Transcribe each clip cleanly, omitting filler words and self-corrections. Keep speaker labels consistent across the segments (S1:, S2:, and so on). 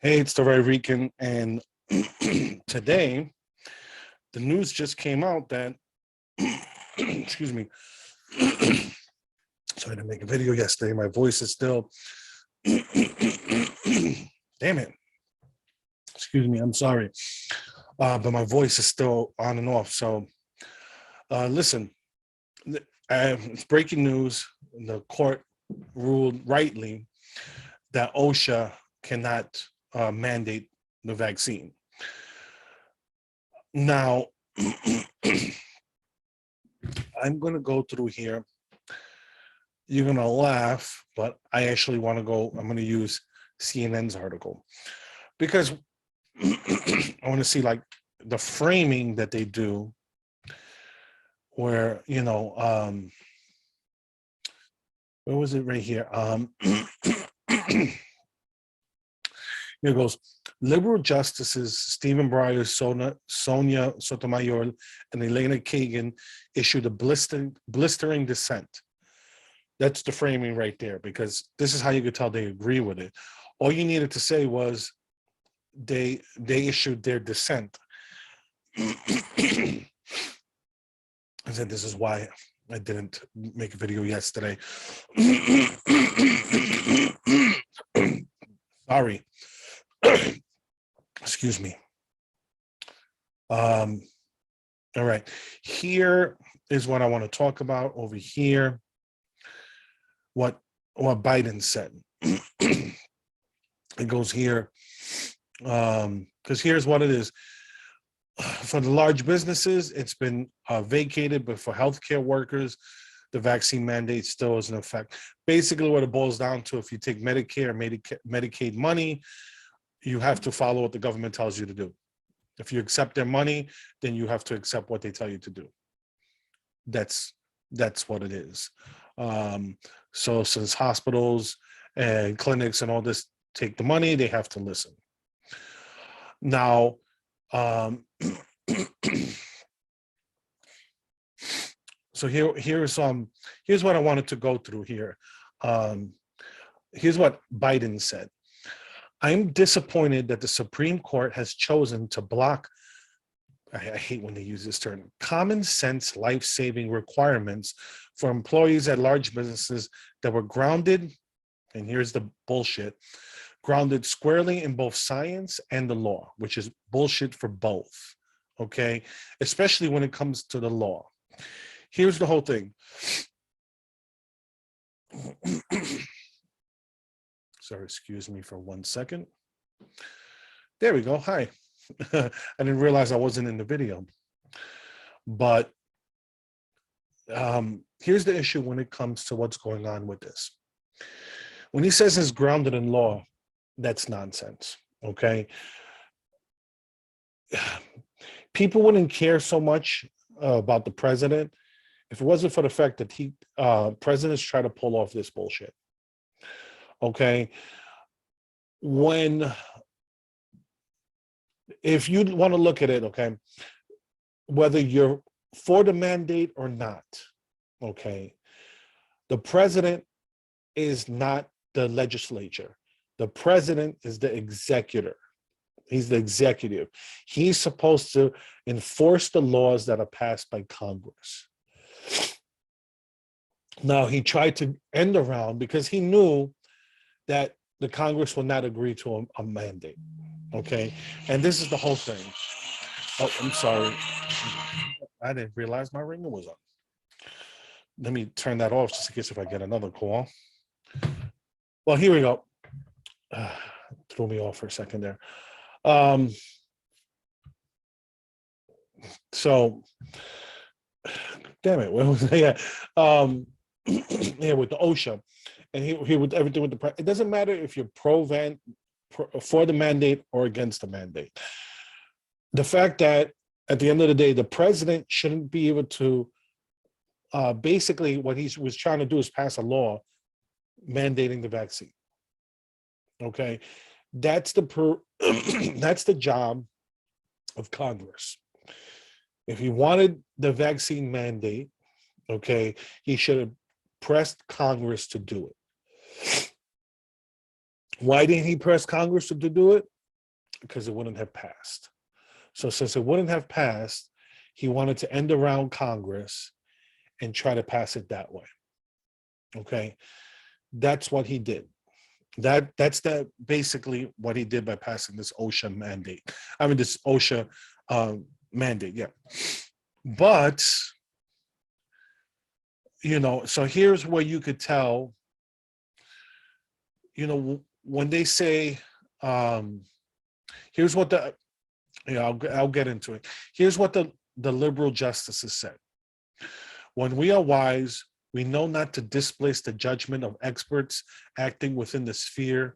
S1: Hey, it's the Red Rican, and today the news just came out that, excuse me, so I didn't make a video yesterday. My voice is still, damn it, excuse me, I'm sorry, but my voice is still on and off. So listen, it's breaking news. The court ruled rightly that OSHA cannot mandate the vaccine. Now, I'm going to go through here. You're going to laugh, but I actually want to go, I'm going to use CNN's article because I want to see like the framing that they do where, where was it right here? Here it goes. Liberal justices Stephen Breyer, Sonia Sotomayor, and Elena Kagan issued a blistering dissent. That's the framing right there, because this is how you could tell they agree with it. All you needed to say was they issued their dissent. I said this is why I didn't make a video yesterday. Sorry. Excuse me. All right. Here is what I want to talk about over here. What Biden said. It goes here. Because here's what it is. For the large businesses, it's been vacated, but for healthcare workers, the vaccine mandate still is in effect. Basically, what it boils down to, if you take Medicare and Medicaid money, you have to follow what the government tells you to do. If you accept their money, then you have to accept what they tell you to do. That's what it is. So since hospitals and clinics and all this take the money, they have to listen. Now, so here's what I wanted to go through here. Here's what Biden said. I'm disappointed that the Supreme Court has chosen to block, I hate when they use this term, common sense life-saving requirements for employees at large businesses that were grounded, and here's the bullshit, grounded squarely in both science and the law, which is bullshit for both, okay? Especially when it comes to the law. Here's the whole thing. Sorry, excuse me for 1 second. There we go. Hi. I didn't realize I wasn't in the video. But here's the issue when it comes to what's going on with this. When he says it's grounded in law, that's nonsense, okay? People wouldn't care so much about the president if it wasn't for the fact that presidents try to pull off this bullshit. Okay, if you want to look at it, okay, whether you're for the mandate or not, okay, the president is not the legislature. The president is the executor. He's the executive. He's supposed to enforce the laws that are passed by Congress. Now, he tried to end around because he knew that the Congress will not agree to a mandate, okay? And this is the whole thing. Oh, I'm sorry. I didn't realize my ringer was on. Let me turn that off just in case if I get another call. Well, here we go. Threw me off for a second there. So, damn it, where was I at? Yeah, with the OSHA. And he would everything with the, it doesn't matter if you're for the mandate or against the mandate. The fact that at the end of the day, the president shouldn't be able to, basically what he was trying to do is pass a law mandating the vaccine. Okay, that's the job of Congress. If he wanted the vaccine mandate, okay, he should have pressed Congress to do it. Why didn't he press Congress to do it? because it wouldn't have passed. So since it wouldn't have passed, he wanted to end around Congress and try to pass it that way. Okay, that's what he did. That's basically what he did by passing this OSHA mandate. I mean, this OSHA mandate, yeah. But so here's where you could tell. When they say, here's what I'll get into it. Here's what the liberal justices said. When we are wise, we know not to displace the judgment of experts acting within the sphere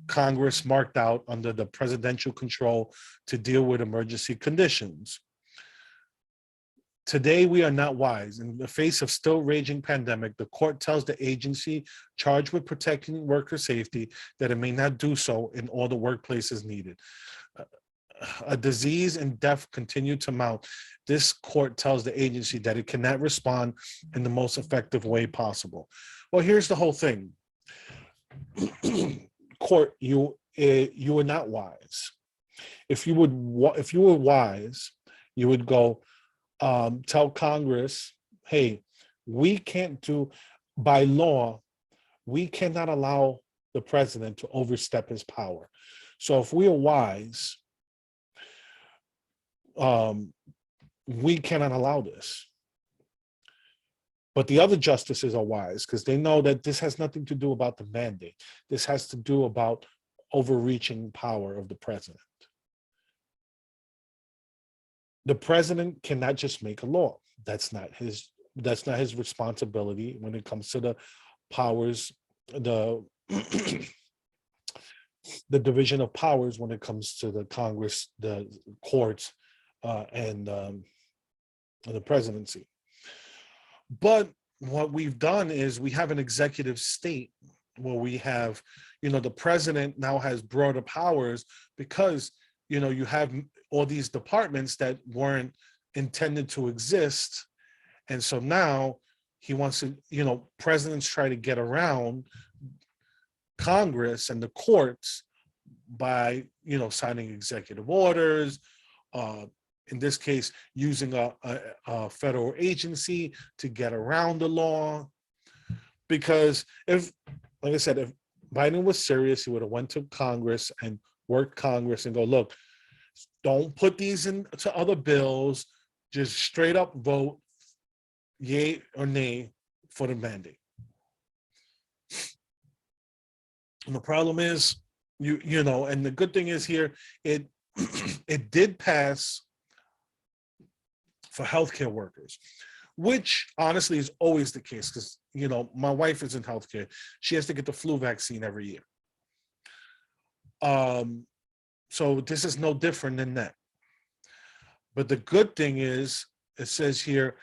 S1: Congress marked out under the presidential control to deal with emergency conditions. Today, we are not wise. In the face of still raging pandemic, the court tells the agency charged with protecting worker safety that it may not do so in all the workplaces needed. A disease and death continue to mount. This court tells the agency that it cannot respond in the most effective way possible. Well, here's the whole thing. Court, you are not wise. If you were wise, you would go tell Congress, hey, we can't do, by law, we cannot allow the president to overstep his power. So if we are wise, we cannot allow this. But the other justices are wise because they know that this has nothing to do about the mandate. This has to do about overreaching power of the president. The president cannot just make a law. That's not his responsibility when it comes to the powers, the division of powers when it comes to the Congress, the courts, and the presidency. But what we've done is we have an executive state where we have, the president now has broader powers because, you have all these departments that weren't intended to exist. And so now he wants to, presidents try to get around Congress and the courts by, signing executive orders, in this case, using a federal agency to get around the law. Because like I said, if Biden was serious, he would have went to Congress and worked Congress and go, look, don't put these into other bills, just straight up vote yay or nay for the mandate. And the problem is, and the good thing is here, it did pass for healthcare workers, which honestly is always the case because, my wife is in healthcare. She has to get the flu vaccine every year. So this is no different than that. But the good thing is, it says here,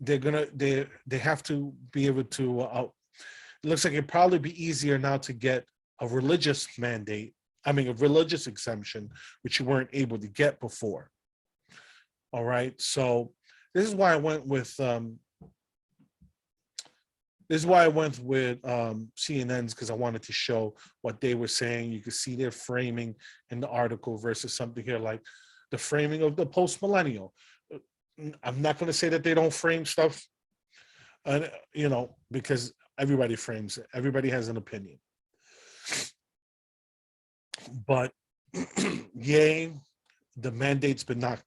S1: they have to be able to, it looks like it'd probably be easier now to get a religious mandate, a religious exemption, which you weren't able to get before. All right, so this is why I went with CNN's, because I wanted to show what they were saying. You could see their framing in the article versus something here like the framing of the post-millennial. I'm not going to say that they don't frame stuff, because everybody frames it. Everybody has an opinion. But yay, the mandate's been knocked.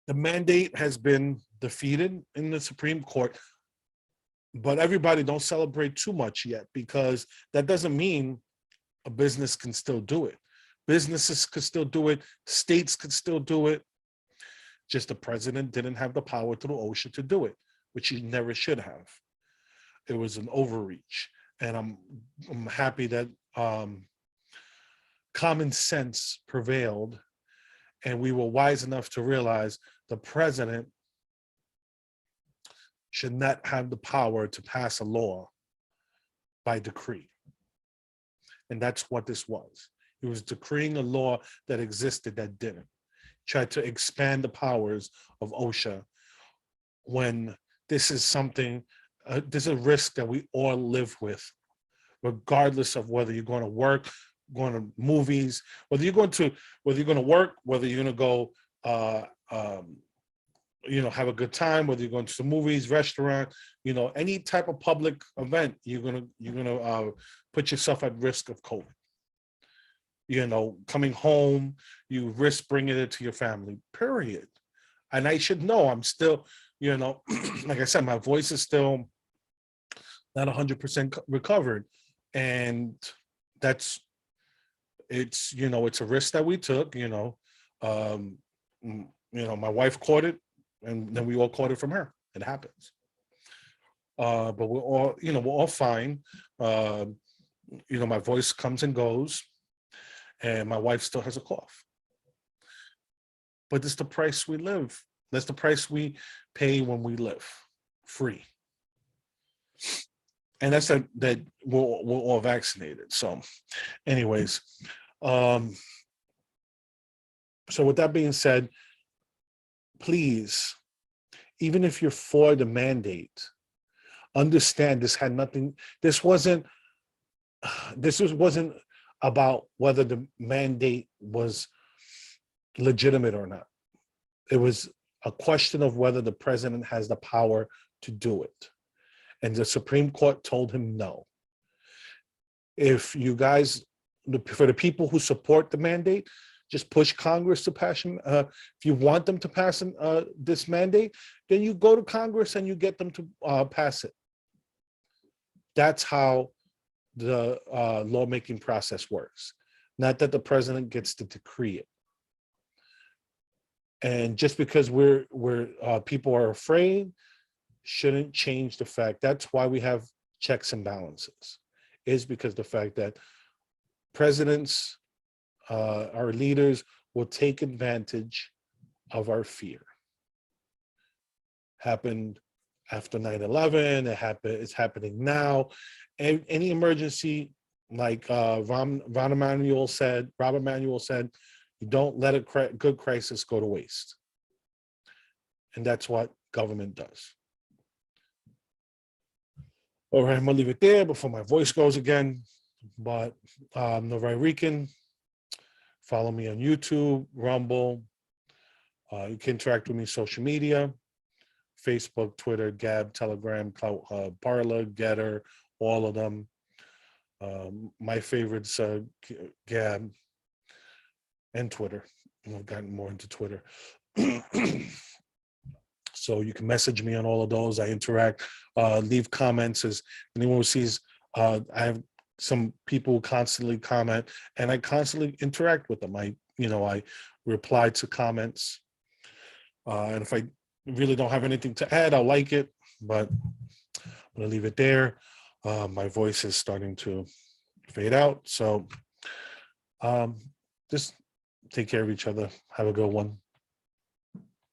S1: The mandate has been defeated in the Supreme Court, but everybody don't celebrate too much yet because that doesn't mean a business can still do it. Businesses could still do it. States could still do it. Just the president didn't have the power through OSHA to do it, which he never should have. It was an overreach. And I'm happy that common sense prevailed and we were wise enough to realize the president should not have the power to pass a law by decree. And that's what this was. He was decreeing a law that existed that didn't. Tried to expand the powers of OSHA when this is something, this is a risk that we all live with, regardless of whether you're going to work, going to movies, whether you're going to work, whether you're going to go, have a good time, whether you're going to the movies, restaurant, any type of public event, you're gonna put yourself at risk of COVID. Coming home, you risk bringing it to your family. Period. And I should know. I'm still, like I said, my voice is still not 100% recovered, and it's a risk that we took. My wife caught it, and then we all caught it from her. It happens. But we're all fine. My voice comes and goes, and my wife still has a cough. But it's the price we live. That's the price we pay when we live free. And that's that we're all vaccinated. So anyways, so with that being said, please, even if you're for the mandate, understand this wasn't about whether the mandate was legitimate or not. It was a question of whether the president has the power to do it. And the Supreme Court told him no. If you guys, for the people who support the mandate, just push Congress to pass him. If you want them to pass this mandate, then you go to Congress and you get them to pass it. That's how the lawmaking process works. Not that the president gets to decree it. And just because people are afraid, shouldn't change the fact. That's why we have checks and balances. Is because the fact that presidents, our leaders, will take advantage of our fear. Happened after 9/11. It's happening now. Any emergency, like Robert Emanuel said, you don't let a good crisis go to waste. And that's what government does. All right, I'm gonna leave it there before my voice goes again. But Norai Rican, follow me on YouTube, Rumble. You can interact with me social media, Facebook, Twitter, Gab, Telegram, Parler, Getter, all of them. My favorites, Gab and Twitter. I've gotten more into Twitter. So you can message me on all of those. I interact, leave comments. As anyone who sees, I have some people who constantly comment, and I constantly interact with them. I reply to comments. And if I really don't have anything to add, I'll like it, but I'm gonna leave it there. My voice is starting to fade out. So just take care of each other. Have a good one.